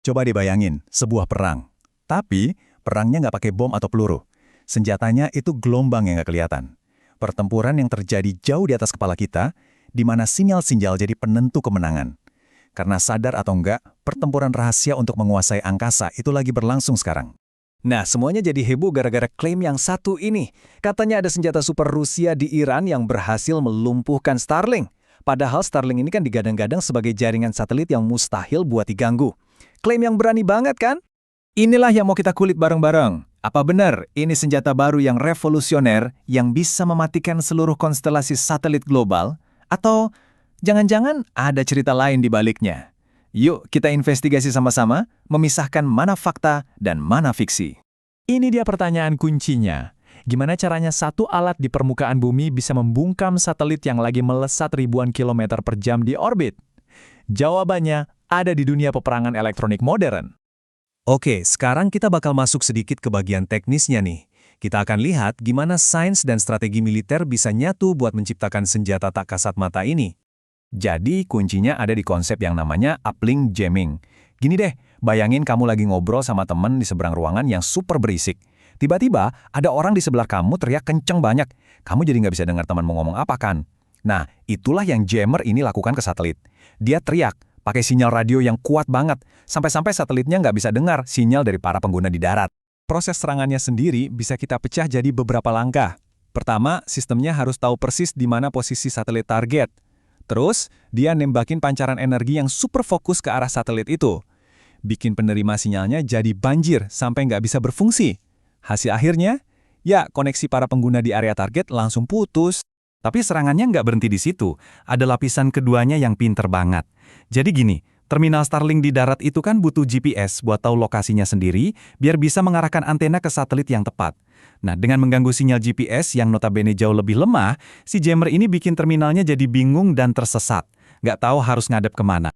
Coba dibayangin, sebuah perang. Tapi, perangnya nggak pakai bom atau peluru. Senjatanya itu gelombang yang nggak kelihatan. Pertempuran yang terjadi jauh di atas kepala kita, di mana sinyal-sinyal jadi penentu kemenangan. Karena sadar atau enggak, pertempuran rahasia untuk menguasai angkasa itu lagi berlangsung sekarang. Nah, semuanya jadi heboh gara-gara klaim yang satu ini. Katanya ada senjata super Rusia di Iran yang berhasil melumpuhkan Starlink. Padahal Starlink ini kan digadang-gadang sebagai jaringan satelit yang mustahil buat diganggu. Klaim yang berani banget kan? Inilah yang mau kita kulik bareng-bareng. Apa benar ini senjata baru yang revolusioner yang bisa mematikan seluruh konstelasi satelit global? Atau jangan-jangan ada cerita lain di baliknya? Yuk kita investigasi sama-sama, memisahkan mana fakta dan mana fiksi. Ini dia pertanyaan kuncinya. Gimana caranya satu alat di permukaan bumi bisa membungkam satelit yang lagi melesat ribuan kilometer per jam di orbit? Jawabannya ada di dunia peperangan elektronik modern. Oke, sekarang kita bakal masuk sedikit ke bagian teknisnya nih. Kita akan lihat gimana sains dan strategi militer bisa nyatu buat menciptakan senjata tak kasat mata ini. Jadi, kuncinya ada di konsep yang namanya uplink jamming. Gini deh, bayangin kamu lagi ngobrol sama temen di seberang ruangan yang super berisik. Tiba-tiba, ada orang di sebelah kamu teriak kenceng banyak. Kamu jadi nggak bisa dengar teman mau ngomong apa kan? Nah, itulah yang jammer ini lakukan ke satelit. Dia teriak, pakai sinyal radio yang kuat banget, sampai-sampai satelitnya nggak bisa dengar sinyal dari para pengguna di darat. Proses serangannya sendiri bisa kita pecah jadi beberapa langkah. Pertama, sistemnya harus tahu persis di mana posisi satelit target. Terus, dia nembakin pancaran energi yang super fokus ke arah satelit itu. Bikin penerima sinyalnya jadi banjir sampai nggak bisa berfungsi. Hasil akhirnya, ya koneksi para pengguna di area target langsung putus. Tapi serangannya nggak berhenti di situ. Ada lapisan keduanya yang pinter banget. Jadi gini, terminal Starlink di darat itu kan butuh GPS buat tahu lokasinya sendiri, biar bisa mengarahkan antena ke satelit yang tepat. Nah, dengan mengganggu sinyal GPS yang notabene jauh lebih lemah, si jammer ini bikin terminalnya jadi bingung dan tersesat. Nggak tahu harus ngadep kemana.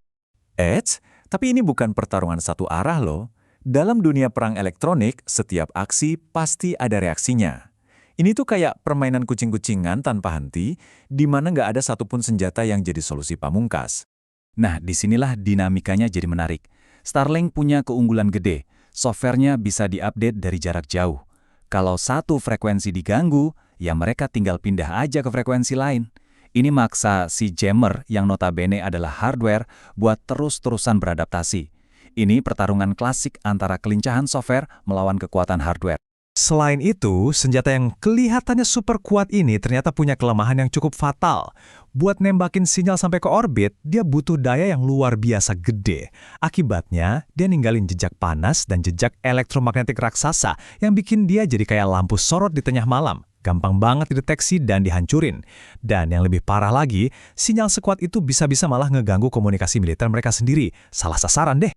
Tapi ini bukan pertarungan satu arah loh. Dalam dunia perang elektronik, setiap aksi pasti ada reaksinya. Ini tuh kayak permainan kucing-kucingan tanpa henti, di mana nggak ada satupun senjata yang jadi solusi pamungkas. Nah, disinilah dinamikanya jadi menarik. Starlink punya keunggulan gede. Softwarenya bisa diupdate dari jarak jauh. Kalau satu frekuensi diganggu, ya mereka tinggal pindah aja ke frekuensi lain. Ini maksa si jammer yang notabene adalah hardware buat terus-terusan beradaptasi. Ini pertarungan klasik antara kelincahan software melawan kekuatan hardware. Selain itu, senjata yang kelihatannya super kuat ini ternyata punya kelemahan yang cukup fatal. Buat nembakin sinyal sampai ke orbit, dia butuh daya yang luar biasa gede. Akibatnya, dia ninggalin jejak panas dan jejak elektromagnetik raksasa yang bikin dia jadi kayak lampu sorot di tengah malam. Gampang banget dideteksi dan dihancurin. Dan yang lebih parah lagi, sinyal sekuat itu bisa-bisa malah ngeganggu komunikasi militer mereka sendiri. Salah sasaran deh.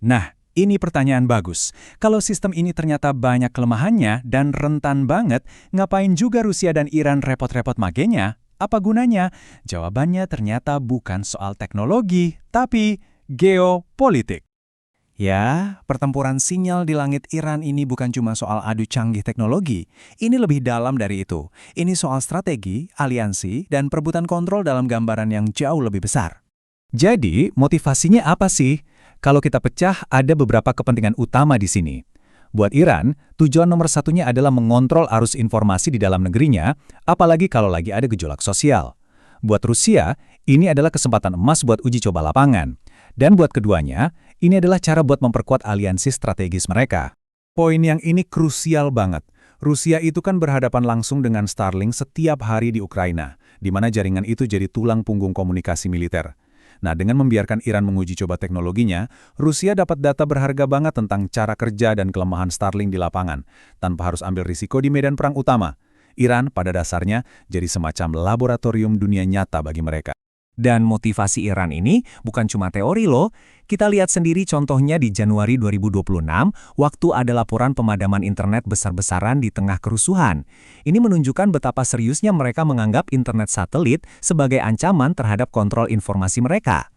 Nah, ini pertanyaan bagus. Kalau sistem ini ternyata banyak kelemahannya dan rentan banget, ngapain juga Rusia dan Iran repot-repot makainya? Apa gunanya? Jawabannya ternyata bukan soal teknologi, tapi geopolitik. Ya, pertempuran sinyal di langit Iran ini bukan cuma soal adu canggih teknologi. Ini lebih dalam dari itu. Ini soal strategi, aliansi, dan perebutan kontrol dalam gambaran yang jauh lebih besar. Jadi, motivasinya apa sih? Kalau kita pecah, ada beberapa kepentingan utama di sini. Buat Iran, tujuan nomor satunya adalah mengontrol arus informasi di dalam negerinya, apalagi kalau lagi ada gejolak sosial. Buat Rusia, ini adalah kesempatan emas buat uji coba lapangan. Dan buat keduanya, ini adalah cara buat memperkuat aliansi strategis mereka. Poin yang ini krusial banget. Rusia itu kan berhadapan langsung dengan Starlink setiap hari di Ukraina, di mana jaringan itu jadi tulang punggung komunikasi militer. Nah, dengan membiarkan Iran menguji coba teknologinya, Rusia dapat data berharga banget tentang cara kerja dan kelemahan Starlink di lapangan, tanpa harus ambil risiko di medan perang utama. Iran pada dasarnya jadi semacam laboratorium dunia nyata bagi mereka. Dan motivasi Iran ini bukan cuma teori loh. Kita lihat sendiri contohnya di Januari 2026, waktu ada laporan pemadaman internet besar-besaran di tengah kerusuhan. Ini menunjukkan betapa seriusnya mereka menganggap internet satelit sebagai ancaman terhadap kontrol informasi mereka.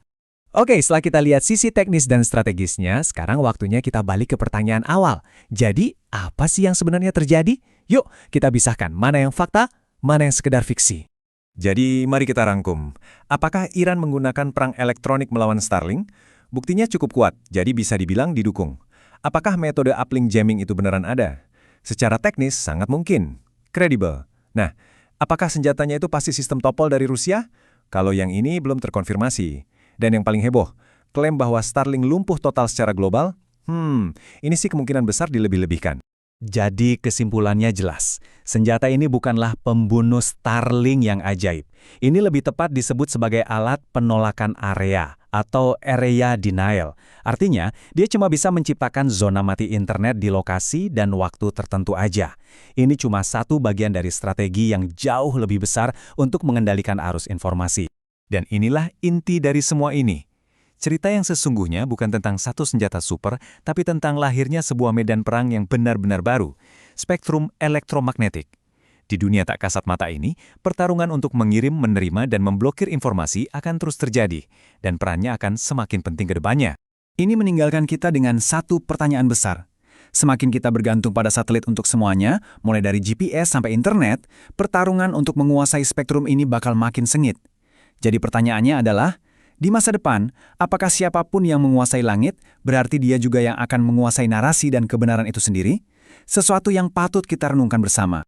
Oke, setelah kita lihat sisi teknis dan strategisnya, sekarang waktunya kita balik ke pertanyaan awal. Jadi, apa sih yang sebenarnya terjadi? Yuk, kita pisahkan mana yang fakta, mana yang sekedar fiksi. Jadi, mari kita rangkum. Apakah Iran menggunakan perang elektronik melawan Starlink? Buktinya cukup kuat, jadi bisa dibilang didukung. Apakah metode uplink jamming itu beneran ada? Secara teknis, sangat mungkin. Kredibel. Nah, apakah senjatanya itu pasti sistem Topol dari Rusia? Kalau yang ini belum terkonfirmasi. Dan yang paling heboh, klaim bahwa Starlink lumpuh total secara global? Ini sih kemungkinan besar dilebih-lebihkan. Jadi kesimpulannya jelas, senjata ini bukanlah pembunuh Starlink yang ajaib. Ini lebih tepat disebut sebagai alat penolakan area atau area denial. Artinya, dia cuma bisa menciptakan zona mati internet di lokasi dan waktu tertentu aja. Ini cuma satu bagian dari strategi yang jauh lebih besar untuk mengendalikan arus informasi. Dan inilah inti dari semua ini. Cerita yang sesungguhnya bukan tentang satu senjata super, tapi tentang lahirnya sebuah medan perang yang benar-benar baru, spektrum elektromagnetik. Di dunia tak kasat mata ini, pertarungan untuk mengirim, menerima, dan memblokir informasi akan terus terjadi, dan perannya akan semakin penting ke depannya. Ini meninggalkan kita dengan satu pertanyaan besar. Semakin kita bergantung pada satelit untuk semuanya, mulai dari GPS sampai internet, pertarungan untuk menguasai spektrum ini bakal makin sengit. Jadi pertanyaannya adalah, di masa depan, apakah siapapun yang menguasai langit, berarti dia juga yang akan menguasai narasi dan kebenaran itu sendiri? Sesuatu yang patut kita renungkan bersama.